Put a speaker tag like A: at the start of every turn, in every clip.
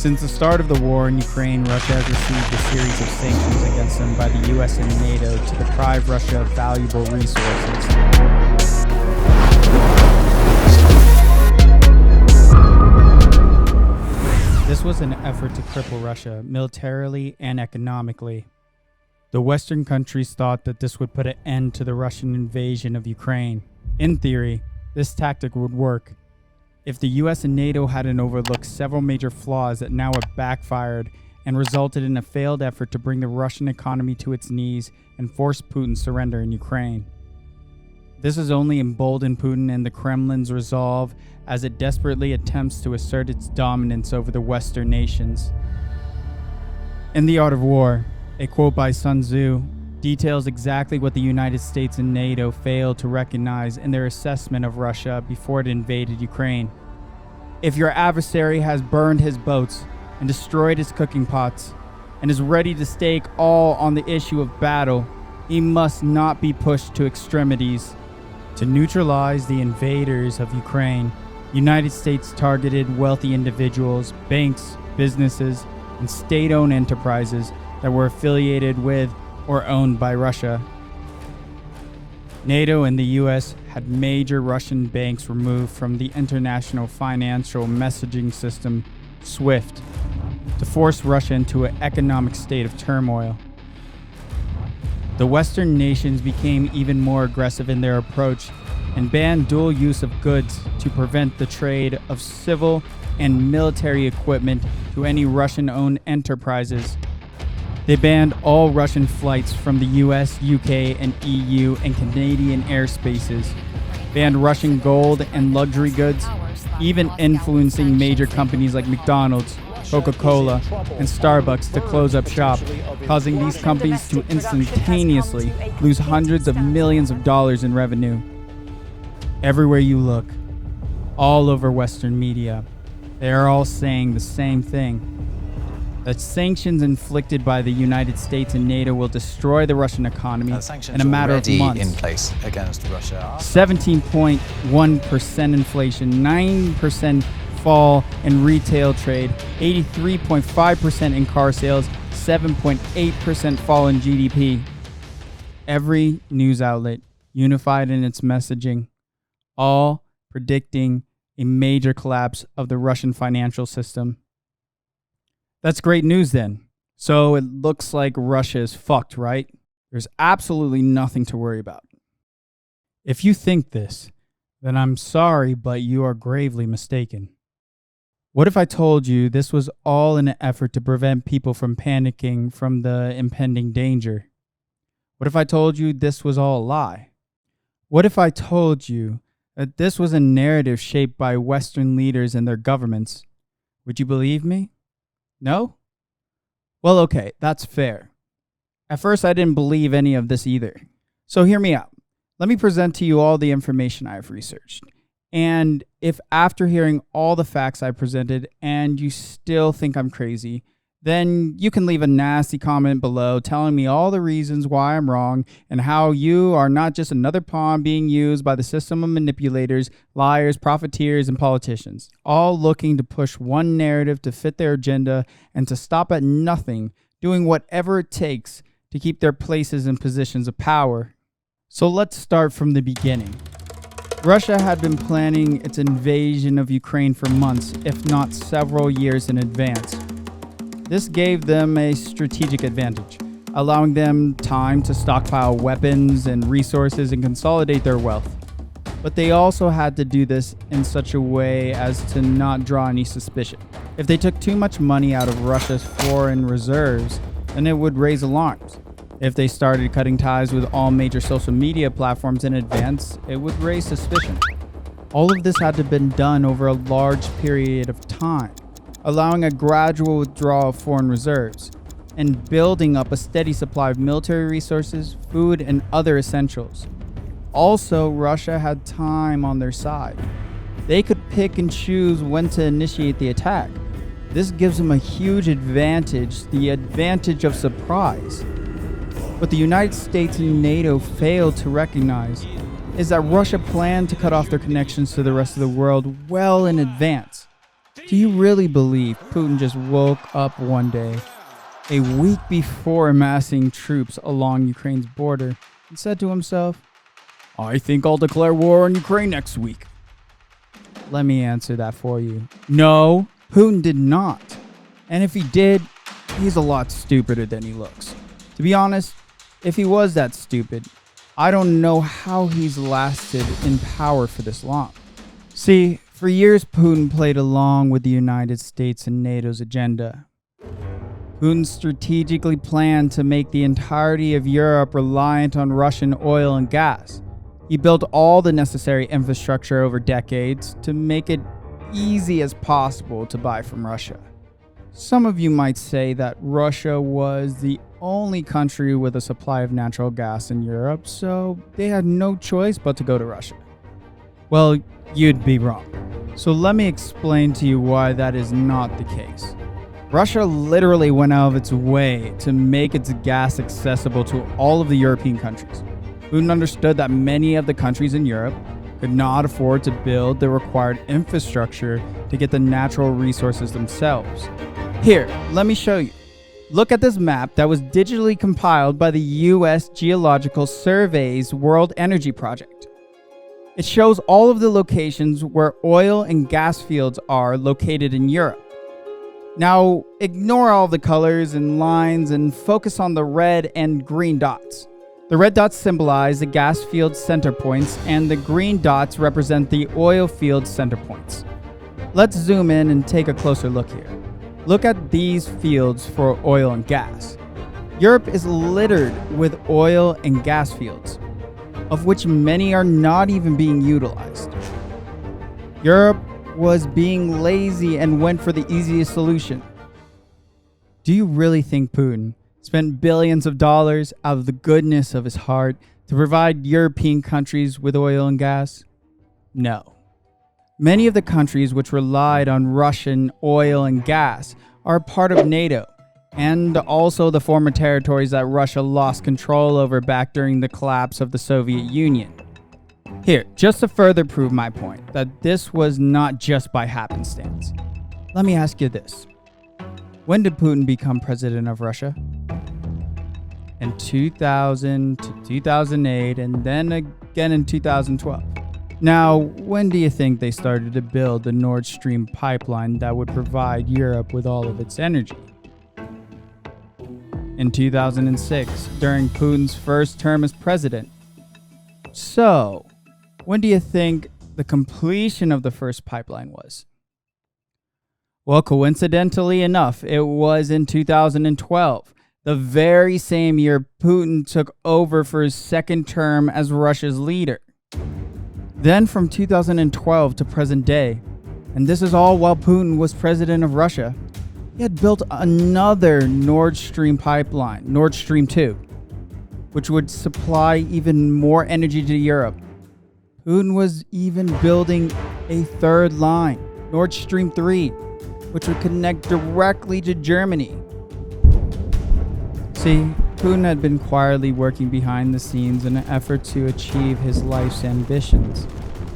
A: Since the start of the war in Ukraine, Russia has received a series of sanctions against them by the US and NATO to deprive Russia of valuable resources. This was an effort to cripple Russia militarily and economically. The Western countries thought that this would put an end to the Russian invasion of Ukraine. In theory, this tactic would work if the US and NATO hadn't overlooked several major flaws that now have backfired and resulted in a failed effort to bring the Russian economy to its knees and force Putin's surrender in Ukraine. This has only emboldened Putin and the Kremlin's resolve as it desperately attempts to assert its dominance over the Western nations. In The Art of War, a quote by Sun Tzu details exactly what the United States and NATO failed to recognize in their assessment of Russia before it invaded Ukraine. If your adversary has burned his boats and destroyed his cooking pots and is ready to stake all on the issue of battle, he must not be pushed to extremities. To neutralize the invaders of Ukraine, the United States targeted wealthy individuals, banks, businesses, and state-owned enterprises that were affiliated with or owned by Russia. NATO and the US had major Russian banks removed from the international financial messaging system, SWIFT, to force Russia into an economic state of turmoil. The Western nations became even more aggressive in their approach and banned dual use of goods to prevent the trade of civil and military equipment to any Russian-owned enterprises. They banned all Russian flights from the US, UK, and EU and Canadian airspaces, banned Russian gold and luxury goods, even influencing major companies like McDonald's, Coca-Cola, and Starbucks to close up shop, causing these companies to instantaneously lose hundreds of millions of dollars in revenue. Everywhere you look, all over Western media, they are all saying the same thing: that sanctions inflicted by the United States and NATO will destroy the Russian economy in a matter of months.
B: In place against Russia.
A: 17.1% inflation, 9% fall in retail trade, 83.5% in car sales, 7.8% fall in GDP. Every news outlet unified in its messaging, all predicting a major collapse of the Russian financial system. That's great news then. So it looks like Russia is fucked, right? There's absolutely nothing to worry about. If you think this, then I'm sorry, but you are gravely mistaken. What if I told you this was all in an effort to prevent people from panicking from the impending danger? What if I told you this was all a lie? What if I told you that this was a narrative shaped by Western leaders and their governments? Would you believe me? No? Well, okay, that's fair. At first, I didn't believe any of this either. So hear me out. Let me present to you all the information I've researched. And if after hearing all the facts I presented and you still think I'm crazy, then you can leave a nasty comment below telling me all the reasons why I'm wrong and how you are not just another pawn being used by the system of manipulators, liars, profiteers, and politicians, all looking to push one narrative to fit their agenda and to stop at nothing, doing whatever it takes to keep their places and positions of power. So let's start from the beginning. Russia had been planning its invasion of Ukraine for months, if not several years in advance. This gave them a strategic advantage, allowing them time to stockpile weapons and resources and consolidate their wealth. But they also had to do this in such a way as to not draw any suspicion. If they took too much money out of Russia's foreign reserves, then it would raise alarms. If they started cutting ties with all major social media platforms in advance, it would raise suspicion. All of this had to have been done over a large period of time, allowing a gradual withdrawal of foreign reserves and building up a steady supply of military resources, food, and other essentials. Also, Russia had time on their side. They could pick and choose when to initiate the attack. This gives them a huge advantage, the advantage of surprise. What the United States and NATO failed to recognize is that Russia planned to cut off their connections to the rest of the world well in advance. Do you really believe Putin just woke up one day, a week before amassing troops along Ukraine's border, and said to himself, "I think I'll declare war on Ukraine next week"? Let me answer that for you. No, Putin did not. And if he did, he's a lot stupider than he looks. To be honest, if he was that stupid, I don't know how he's lasted in power for this long. See, for years Putin played along with the United States and NATO's agenda. Putin strategically planned to make the entirety of Europe reliant on Russian oil and gas. He built all the necessary infrastructure over decades to make it easy as possible to buy from Russia. Some of you might say that Russia was the only country with a supply of natural gas in Europe, so they had no choice but to go to Russia. Well, you'd be wrong. So let me explain to you why that is not the case. Russia literally went out of its way to make its gas accessible to all of the European countries. Putin understood that many of the countries in Europe could not afford to build the required infrastructure to get the natural resources themselves. Here, let me show you. Look at this map that was digitally compiled by the US Geological Survey's World Energy Project. It shows all of the locations where oil and gas fields are located in Europe. Now, ignore all the colors and lines and focus on the red and green dots. The red dots symbolize the gas field center points, and the green dots represent the oil field center points. Let's zoom in and take a closer look here. Look at these fields for oil and gas. Europe is littered with oil and gas fields, of which many are not even being utilized. Europe was being lazy and went for the easiest solution. Do you really think Putin spent billions of dollars out of the goodness of his heart to provide European countries with oil and gas? No. Many of the countries which relied on Russian oil and gas are part of NATO, and also the former territories that Russia lost control over back during the collapse of the Soviet Union. Here, just to further prove my point, that this was not just by happenstance, let me ask you this. When did Putin become president of Russia? In 2000 to 2008, and then again in 2012. Now, when do you think they started to build the Nord Stream pipeline that would provide Europe with all of its energy? In 2006, during Putin's first term as president. So, when do you think the completion of the first pipeline was? Well, coincidentally enough, it was in 2012, the very same year Putin took over for his second term as Russia's leader. Then from 2012 to present day, and this is all while Putin was president of Russia, he had built another Nord Stream pipeline, Nord Stream 2, which would supply even more energy to Europe. Putin was even building a third line, Nord Stream 3, which would connect directly to Germany. See, Putin had been quietly working behind the scenes in an effort to achieve his life's ambitions,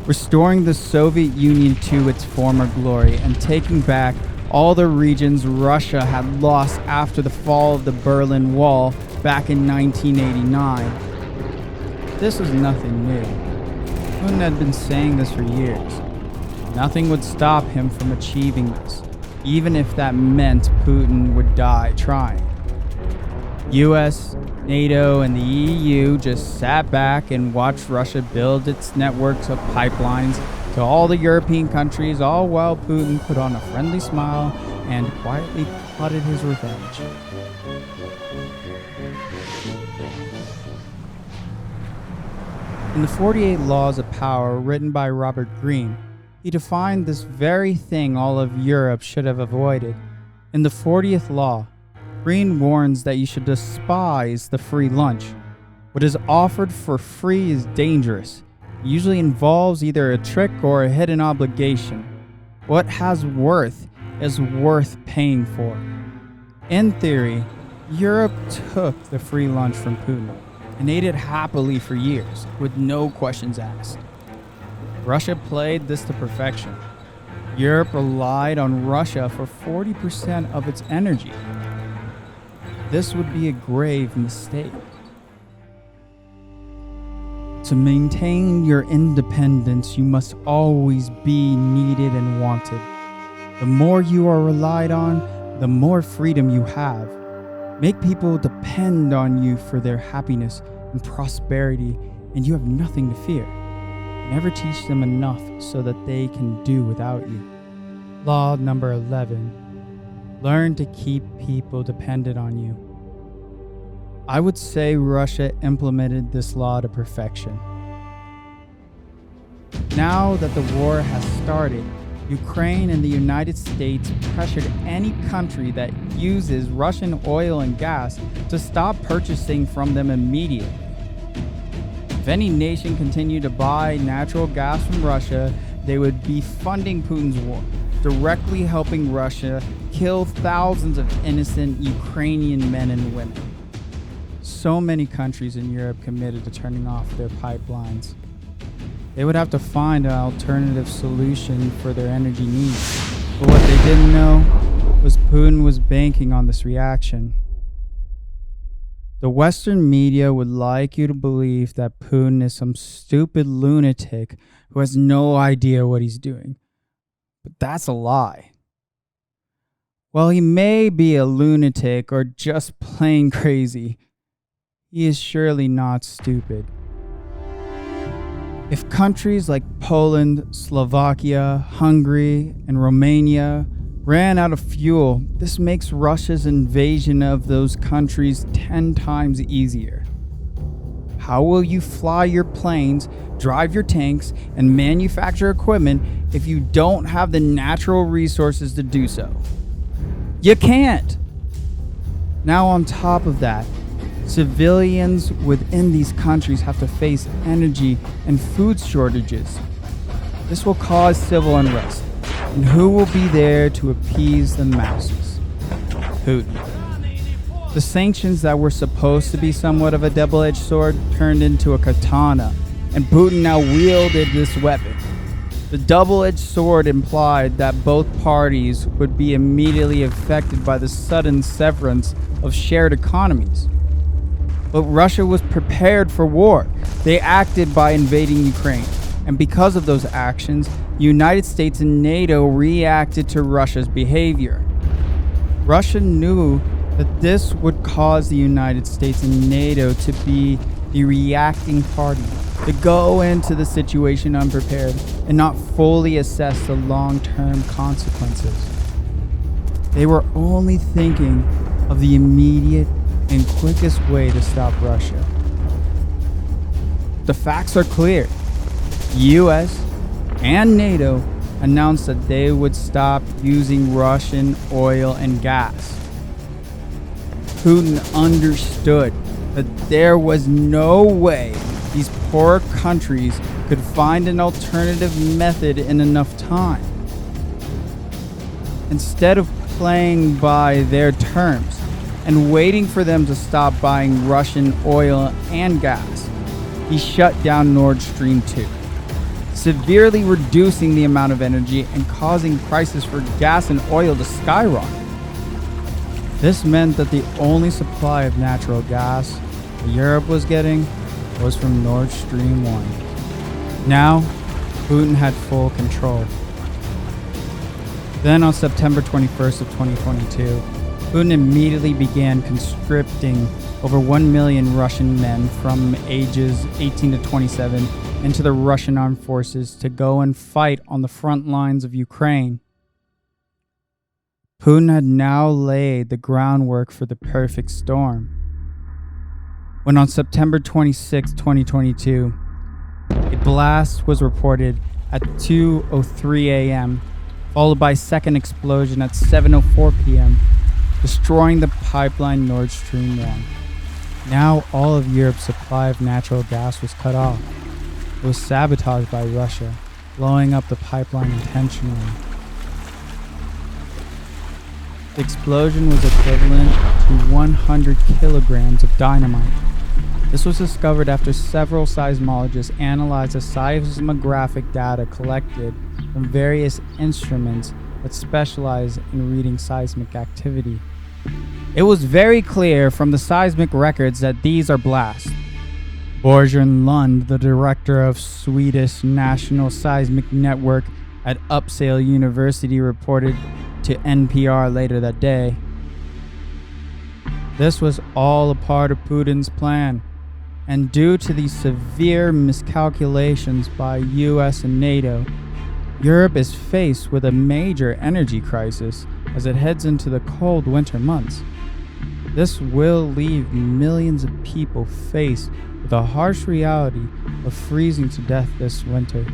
A: restoring the Soviet Union to its former glory and taking back all the regions Russia had lost after the fall of the Berlin Wall back in 1989. This was nothing new. Putin had been saying this for years. Nothing would stop him from achieving this, even if that meant Putin would die trying. US, NATO, and the EU just sat back and watched Russia build its networks of pipelines to all the European countries, all while Putin put on a friendly smile and quietly plotted his revenge. In the 48 Laws of Power written by Robert Greene, he defined this very thing all of Europe should have avoided. In the 40th law, Greene warns that you should despise the free lunch. What is offered for free is dangerous. It usually involves either a trick or a hidden obligation. What has worth is worth paying for. In theory, Europe took the free lunch from Putin and ate it happily for years, with no questions asked. Russia played this to perfection. Europe relied on Russia for 40% of its energy. This would be a grave mistake. To maintain your independence, you must always be needed and wanted. The more you are relied on, the more freedom you have. Make people depend on you for their happiness and prosperity, and you have nothing to fear. Never teach them enough so that they can do without you. Law number 11. Learn to keep people dependent on you. I would say Russia implemented this law to perfection. Now that the war has started, Ukraine and the United States pressured any country that uses Russian oil and gas to stop purchasing from them immediately. If any nation continued to buy natural gas from Russia, they would be funding Putin's war, directly helping Russia kill thousands of innocent Ukrainian men and women. So many countries in Europe committed to turning off their pipelines. They would have to find an alternative solution for their energy needs. But what they didn't know was Putin was banking on this reaction. The Western media would like you to believe that Putin is some stupid lunatic who has no idea what he's doing. But that's a lie. While he may be a lunatic or just plain crazy, he is surely not stupid. If countries like Poland, Slovakia, Hungary, and Romania ran out of fuel, this makes Russia's invasion of those countries 10 times easier. How will you fly your planes, drive your tanks, and manufacture equipment if you don't have the natural resources to do so? You can't! Now on top of that, civilians within these countries have to face energy and food shortages. This will cause civil unrest. And who will be there to appease the masses? Putin. The sanctions that were supposed to be somewhat of a double-edged sword turned into a katana, and Putin now wielded this weapon. The double-edged sword implied that both parties would be immediately affected by the sudden severance of shared economies. But Russia was prepared for war. They acted by invading Ukraine. And because of those actions, the United States and NATO reacted to Russia's behavior. Russia knew that this would cause the United States and NATO to be the reacting party, to go into the situation unprepared and not fully assess the long-term consequences. They were only thinking of the immediate and quickest way to stop Russia. The facts are clear. US and NATO announced that they would stop using Russian oil and gas. Putin understood that there was no way these poor countries could find an alternative method in enough time. Instead of playing by their terms and waiting for them to stop buying Russian oil and gas, he shut down Nord Stream 2. Severely reducing the amount of energy and causing prices for gas and oil to skyrocket. This meant that the only supply of natural gas that Europe was getting was from Nord Stream 1. Now, Putin had full control. Then on September 21st of 2022, Putin immediately began conscripting over 1 million Russian men from ages 18 to 27 into the Russian armed forces to go and fight on the front lines of Ukraine. Putin had now laid the groundwork for the perfect storm. When on September 26, 2022, a blast was reported at 2:03 a.m., followed by a second explosion at 7:04 p.m., destroying the pipeline Nord Stream 1. Now all of Europe's supply of natural gas was cut off. It was sabotaged by Russia, blowing up the pipeline intentionally. The explosion was equivalent to 100 kilograms of dynamite. This was discovered after several seismologists analyzed the seismographic data collected from various instruments that specialize in reading seismic activity. It was very clear from the seismic records that these are blasts. Borgen Lund, the director of Swedish National Seismic Network at Uppsala University, reported to NPR later that day. This was all a part of Putin's plan, and due to these severe miscalculations by US and NATO, Europe is faced with a major energy crisis as it heads into the cold winter months. This will leave millions of people faced with the harsh reality of freezing to death this winter.